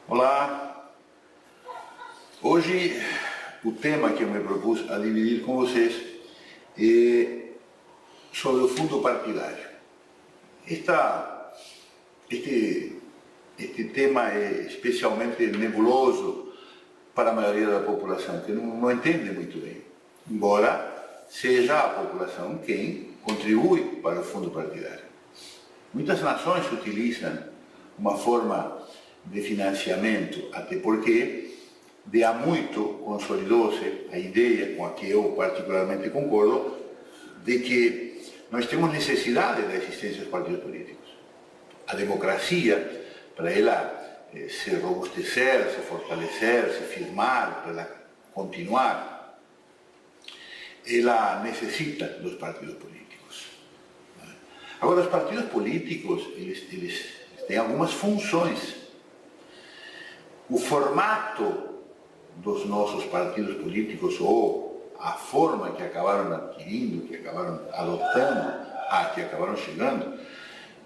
Olá! Hoje o tema que eu me propus a dividir com vocês é sobre o fundo partidário. Este tema é especialmente nebuloso para a maioria da população, que não entende muito bem, embora seja a população quem contribui para o fundo partidário. Muitas nações utilizam uma forma de financiamento, até porque de há muito consolidou-se a ideia, com a que eu particularmente concordo, de que nós temos necessidade da existência dos partidos políticos. A democracia, para ela se robustecer, se fortalecer, se firmar, para ela continuar, ela necessita dos partidos políticos. Agora, os partidos políticos, eles têm algumas funções. O formato dos nossos partidos políticos, ou a forma que acabaram adquirindo, que acabaram adotando, a que acabaram chegando,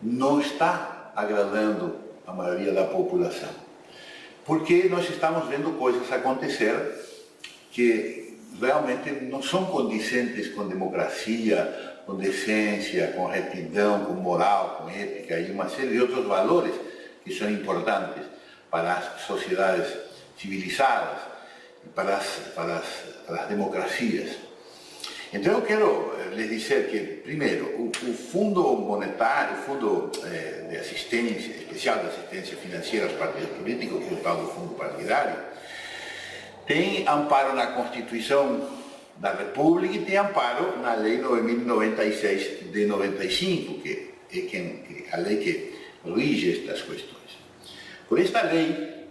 não está agradando a maioria da população. Porque nós estamos vendo coisas acontecer que realmente não são condizentes com democracia, com decência, com retidão, com moral, com ética e uma série de outros valores que são importantes para as sociedades civilizadas e para as democracias. Então eu quero lhes dizer que, primeiro, o Fundo Monetário, o Fundo de Assistência, Especial de Assistência Financeira aos Partidos Políticos, que é o tal do Fundo Partidário, tem amparo na Constituição da República e tem amparo na Lei 9.096 de 95, que é a lei que rige estas questões. Por esta lei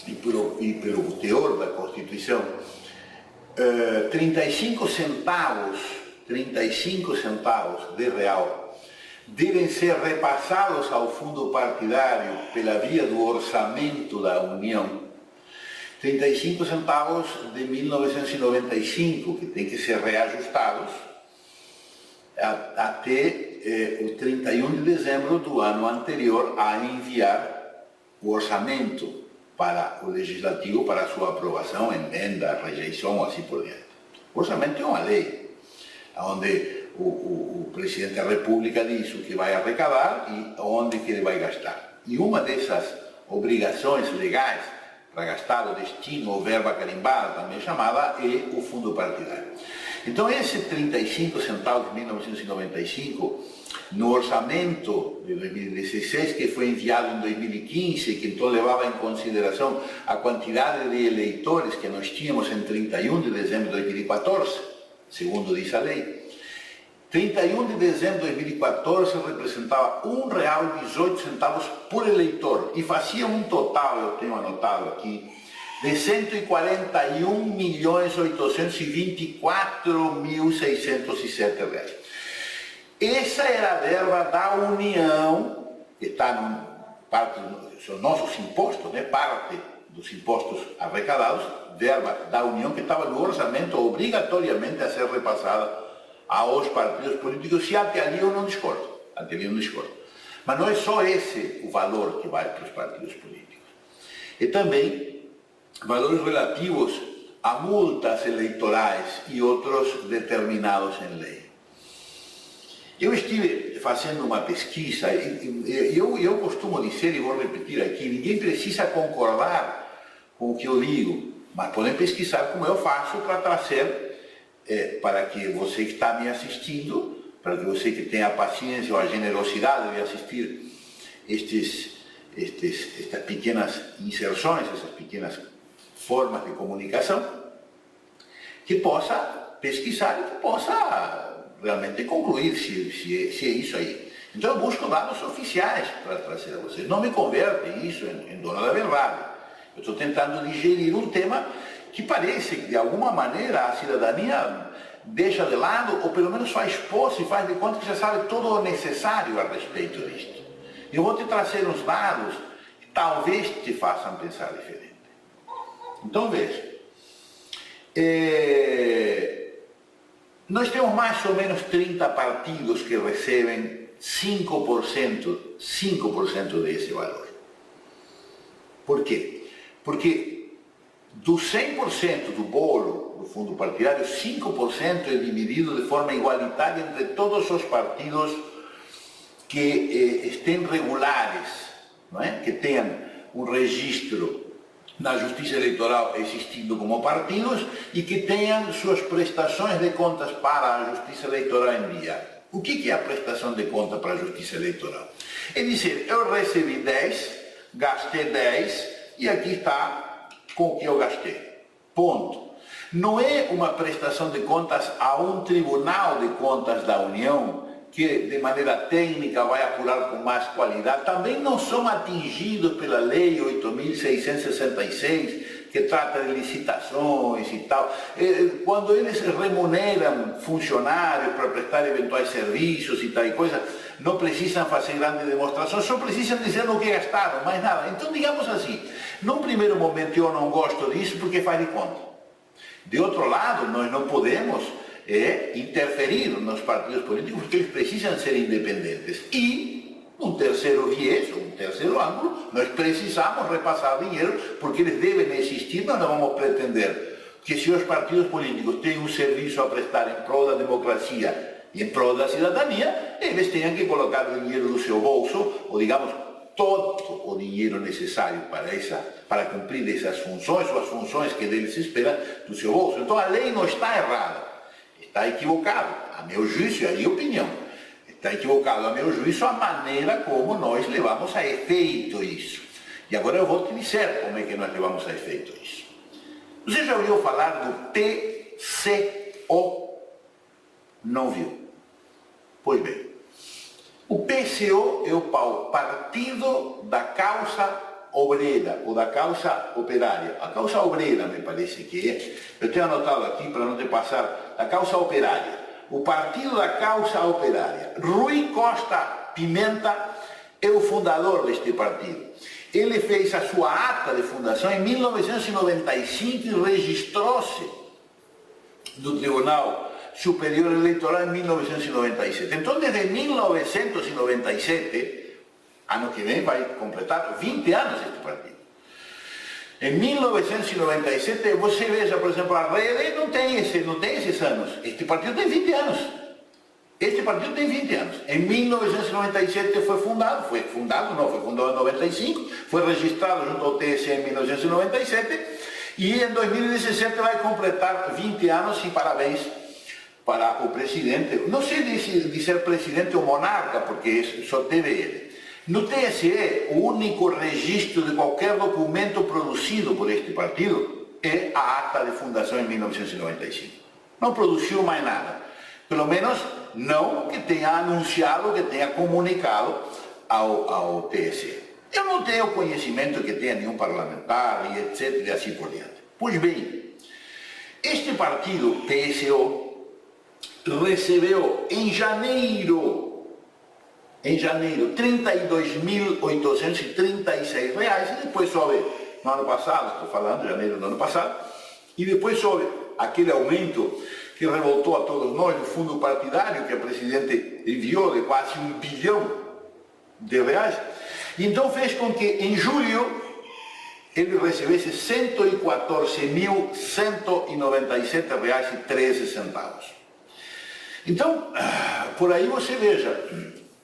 e pelo teor da Constituição, 35 centavos de real devem ser repassados ao fundo partidário pela via do orçamento da União. 35 centavos de 1995, que têm que ser reajustados até o 31 de dezembro do ano anterior a enviar o orçamento para o legislativo, para a sua aprovação, emenda, rejeição, assim por diante. O orçamento é uma lei, onde o presidente da República diz o que vai arrecadar e onde que ele vai gastar. E uma dessas obrigações legais para gastar, o destino, ou verba carimbada, também chamada, é o fundo partidário. Então, esse 35 centavos de 1995, no orçamento de 2016, que foi enviado em 2015, que então levava em consideração a quantidade de eleitores que nós tínhamos em 31 de dezembro de 2014, segundo diz a lei. 31 de dezembro de 2014 representava R$1,18 por eleitor e fazia um total, eu tenho anotado aqui, de R$141.824.607. Essa era a verba da União, que está parte dos nossos impostos, né? Parte dos impostos arrecadados, verba da União que estava no orçamento obrigatoriamente a ser repassada aos partidos políticos, e até ali eu não discordo. Mas não é só esse o valor que vai para os partidos políticos. E também valores relativos a multas eleitorais e outros determinados em lei. Eu estive fazendo uma pesquisa e eu costumo dizer, e vou repetir aqui, ninguém precisa concordar com o que eu digo, mas podem pesquisar como eu faço para trazer, para que você que está me assistindo, para que você que tenha a paciência ou a generosidade de assistir estas pequenas inserções, essas pequenas formas de comunicação, que possa pesquisar e que possa realmente concluir se é isso aí. Então eu busco dados oficiais para trazer a vocês. Não me converte isso em dono da verdade. Eu estou tentando digerir um tema que parece que de alguma maneira a cidadania deixa de lado, ou pelo menos faz posse, faz de conta que já sabe todo o necessário a respeito disto. Eu vou te trazer uns dados que talvez te façam pensar diferente. Então veja, nós temos mais ou menos 30 partidos que recebem 5% desse valor. Por quê? Porque do 100% do bolo do fundo partidário, 5% é dividido de forma igualitária entre todos os partidos que estén regulares, não é? Que tenham um registro na Justiça Eleitoral existindo como partidos e que tenham suas prestações de contas para a Justiça Eleitoral em dia. O que é a prestação de conta para a Justiça Eleitoral? É dizer, eu recebi 10, gastei 10 e aqui está com o que eu gastei. Ponto. Não é uma prestação de contas a um Tribunal de Contas da União que de maneira técnica vai apurar com mais qualidade. Também não são atingidos pela Lei 8.666, que trata de licitações e tal. Quando eles remuneram funcionários para prestar eventuais serviços e tal e coisa, não precisam fazer grandes demonstrações, só precisam dizer o que gastaram, mais nada. Então, digamos assim, num primeiro momento eu não gosto disso porque faz de conta. De outro lado, nós não podemos interferir nos partidos políticos porque eles precisam ser independentes. E um terceiro viés, um terceiro ângulo, nós precisamos repassar dinheiro porque eles devem existir, nós não vamos pretender que se os partidos políticos têm um serviço a prestar em prol da democracia e em prol da cidadania, eles tenham que colocar o dinheiro do seu bolso, ou digamos, todo o dinheiro necessário para cumprir essas funções, ou as funções que deles se espera do seu bolso. Então a lei não está errada, está equivocado, a meu juízo e a minha opinião. Está equivocado, a meu juízo, a maneira como nós levamos a efeito isso. E agora eu vou te dizer como é que nós levamos a efeito isso. Você já ouviu falar do PCO? Não viu? Pois bem, o PCO é o Partido da Causa Obreira, ou da Causa Operária. A Causa Obreira, me parece que é. Eu tenho anotado aqui para não te passar. A Causa Operária. O Partido da Causa Operária. Rui Costa Pimenta é o fundador deste partido. Ele fez a sua ata de fundação em 1995 e registrou-se no Tribunal Superior Eleitoral em 1997. Então, desde 1997, ano que vem vai completar 20 anos este partido. Em 1997, você veja, por exemplo, a Rede não tem esses anos. Este partido tem 20 anos. Este partido tem 20 anos. Em 1997 foi fundado em 95, foi registrado junto ao TSE em 1997 e em 2017 vai completar 20 anos e parabéns para o presidente. Não sei dizer presidente ou monarca, porque só teve ele. No TSE, o único registro de qualquer documento produzido por este partido é a ata de fundação em 1995. Não produziu mais nada. Pelo menos não que tenha anunciado, que tenha comunicado ao TSE. Eu não tenho conhecimento que tenha nenhum parlamentar e etc. e assim por diante. Pois bem, este partido, PSO, recebeu em janeiro R$ 32.836 e depois sobe, no ano passado, estou falando, janeiro do ano passado, e depois sobe aquele aumento que revoltou a todos nós do fundo partidário que a presidente enviou de quase R$ 1 bilhão. Então fez com que em julho ele recebesse R$ 114.197,13. Então, por aí você veja,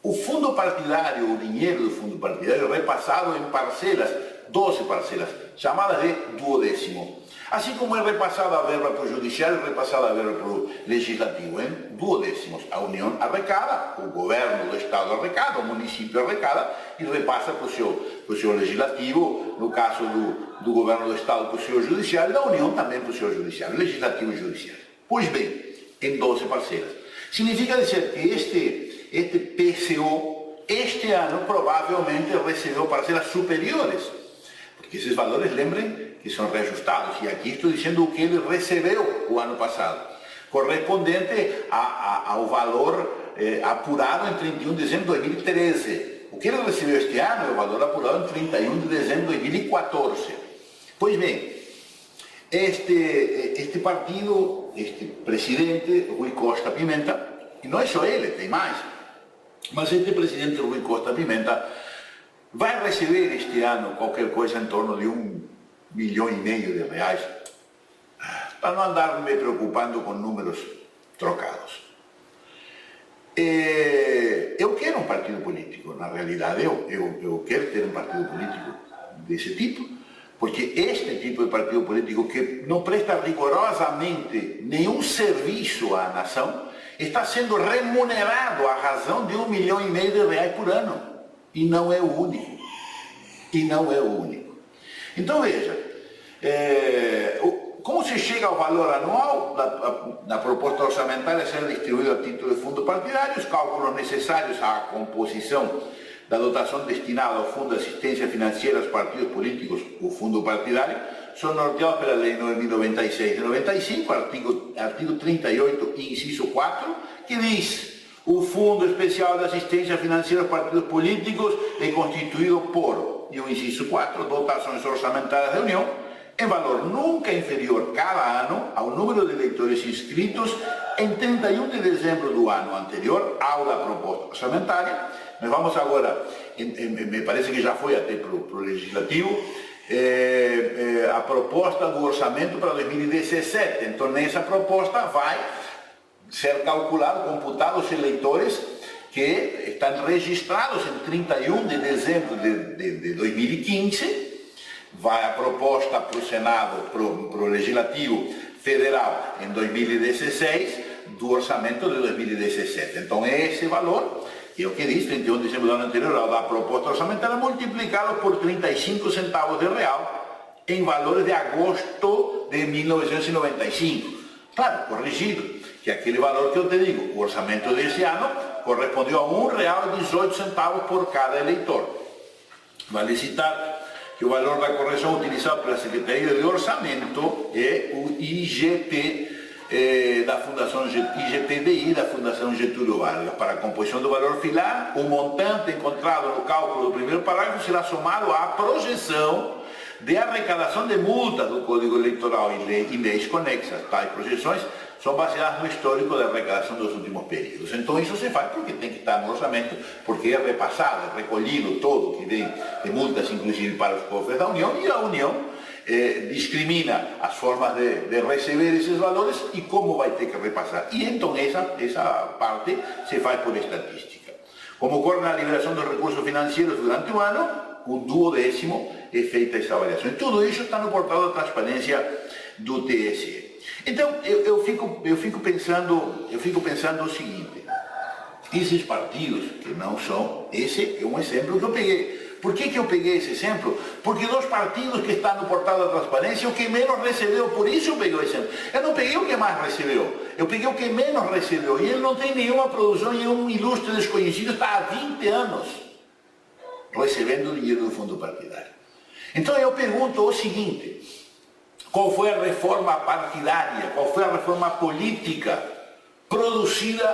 o fundo partidário, o dinheiro do fundo partidário é repassado em parcelas, 12 parcelas, chamadas de duodécimo. Assim como é repassada a verba para o judiciário, é repassada a verba para o legislativo, em duodécimos. A União arrecada, o governo do Estado arrecada, o município arrecada e repassa para o seu legislativo, no caso do governo do Estado para o seu judiciário e da União também para o seu judiciário, legislativo e judiciário. Pois bem, em 12 parcelas. Significa dizer que este PCO, este ano, provavelmente recebeu parcelas superiores, porque esses valores, lembrem, que são reajustados, e aqui estou dizendo o que ele recebeu o ano passado, correspondente ao valor apurado em 31 de dezembro de 2013. O que ele recebeu este ano é o valor apurado em 31 de dezembro de 2014. Pois bem, este partido, este presidente, Rui Costa Pimenta, e não é só ele, tem mais, mas este presidente Rui Costa Pimenta vai receber este ano qualquer coisa em torno de R$ milhão e meio de reais, para não andar me preocupando com números trocados. Eu quero um partido político, na realidade eu quero ter um partido político desse tipo, porque este tipo de partido político que não presta rigorosamente nenhum serviço à nação, está sendo remunerado à razão de 1,5 milhão de reais por ano. E não é o único. E não é o único. Então veja, como se chega ao valor anual na proposta orçamentária ser distribuído a título de fundo partidário, os cálculos necessários à composição da dotação destinada ao Fundo de Assistência Financeira aos Partidos Políticos, o Fundo Partidário, são norteados pela Lei 9.096 de 95, artigo 38, inciso 4, que diz: o Fundo Especial de Assistência Financeira aos Partidos Políticos é constituído por, e o inciso 4, dotações orçamentárias da União, em valor nunca inferior cada ano ao número de eleitores inscritos em 31 de dezembro do ano anterior ao da proposta orçamentária. Nós vamos agora, me parece que já foi até para o Legislativo, a proposta do orçamento para 2017. Então, nessa proposta vai ser calculado, computado os eleitores que estão registrados em 31 de dezembro de 2015, vai a proposta para o Senado, para o Legislativo Federal em 2016, do orçamento de 2017. Então, é esse valor, que é o que diz, 31 de dezembro do ano anterior, ao da proposta orçamentária, multiplicado por 35 centavos de real, em valores de agosto de 1995. Claro, corrigido, que aquele valor que eu te digo, o orçamento desse ano, correspondeu a R$1,18 por cada eleitor. Vale citar que o valor da correção utilizado pela Secretaria de Orçamento é o IGP da Fundação IGPDI da Fundação Getúlio Vargas. Para a composição do valor final, o montante encontrado no cálculo do primeiro parágrafo será somado à projeção de arrecadação de multa do Código Eleitoral e leis conexas. Tais projeções são baseadas no histórico da arrecadação dos últimos períodos. Então isso se faz porque tem que estar no orçamento, porque é repassado, é recolhido todo que vem de multas, inclusive para os cofres da União, e a União discrimina as formas de receber esses valores e como vai ter que repassar. E então essa parte se faz por estatística. Como ocorre na liberação dos recursos financeiros durante o ano, o 12º é feita essa avaliação. E tudo isso está no portal da transparência do TSE. Então, eu fico pensando o seguinte: esses partidos que não são, esse é um exemplo que eu peguei. Por que eu peguei esse exemplo? Porque dos partidos que estão no portal da transparência, o que menos recebeu, por isso eu peguei o exemplo. Eu não peguei o que mais recebeu, eu peguei o que menos recebeu, e ele não tem nenhuma produção, e é um ilustre desconhecido, está há 20 anos recebendo o dinheiro do fundo partidário. Então eu pergunto o seguinte: qual foi a reforma partidária, qual foi a reforma política produzida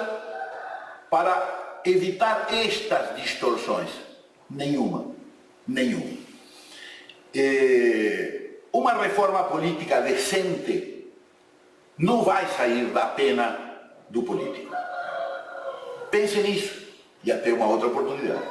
para evitar estas distorções? Nenhuma. Uma reforma política decente não vai sair da pena do político. Pense nisso e até uma outra oportunidade.